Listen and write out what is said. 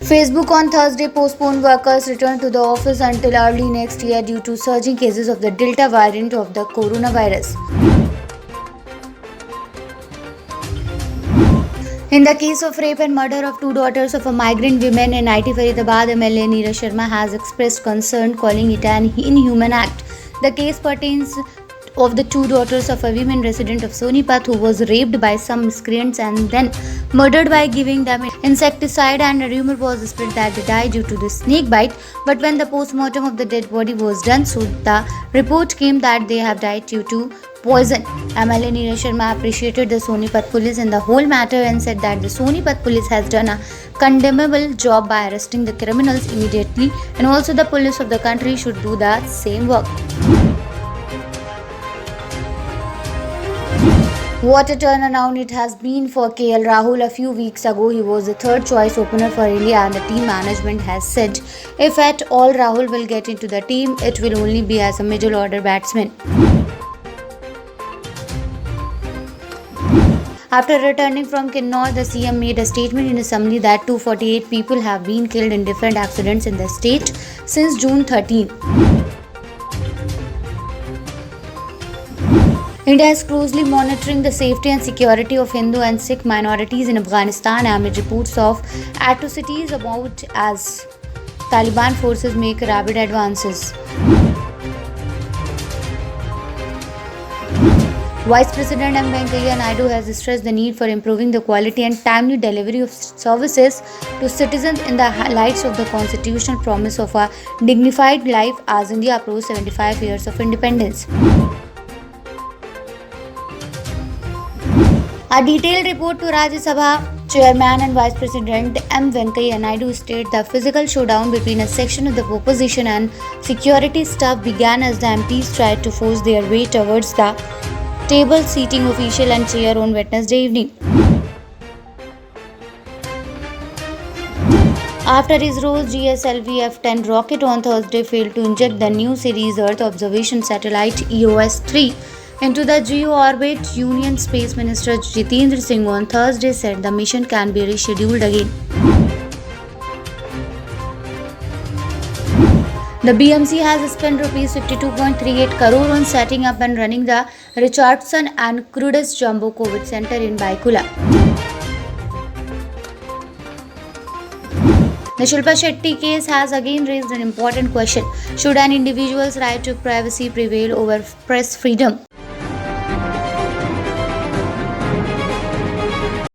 Facebook on Thursday postponed workers' return to the office until early next year due to surging cases of the Delta variant of the coronavirus. In the case of rape and murder of two daughters of a migrant woman in IT Faridabad, MLA Neeraj Sharma has expressed concern, calling it an inhuman act. The case pertains of the two daughters of a women resident of Sonipat who was raped by some miscreants and then murdered by giving them insecticide, and a rumor was spread that they died due to the snake bite. But when the post-mortem of the dead body was done, so the report came that they have died due to poison. MLA Neeraj Sharma appreciated the Sonipat police in the whole matter and said that the Sonipat police has done a condemnable job by arresting the criminals immediately, and also the police of the country should do the same work. What a turnaround it has been for KL Rahul. A few weeks ago, he was the third choice opener for India, and the team management has said if at all Rahul will get into the team, it will only be as a middle order batsman. After returning from Kinnaur, the CM made a statement in assembly that 248 people have been killed in different accidents in the state since June 13. India is closely monitoring the safety and security of Hindu and Sikh minorities in Afghanistan amid reports of atrocities about as Taliban forces make rapid advances. Vice President M. Venkaiah Naidu has stressed the need for improving the quality and timely delivery of services to citizens in the light of the constitutional promise of a dignified life as India approaches 75 years of independence. A detailed report to Rajya Sabha Chairman and Vice President M. Venkaiah Naidu stated the physical showdown between a section of the opposition and security staff began as the MPs tried to force their way towards the table seating official and chair on Wednesday evening. After his Ross GSLV F-10 rocket on Thursday failed to inject the new series Earth observation satellite EOS-3 into the geo orbit, Union Space Minister Jitendra Singh on Thursday said the mission can be rescheduled again. The BMC has spent Rs 52.38 crore on setting up and running the Richardson and Crudis Jumbo COVID Center in Baikula. The Shilpa Shetty case has again raised an important question. Should an individual's right to privacy prevail over press freedom?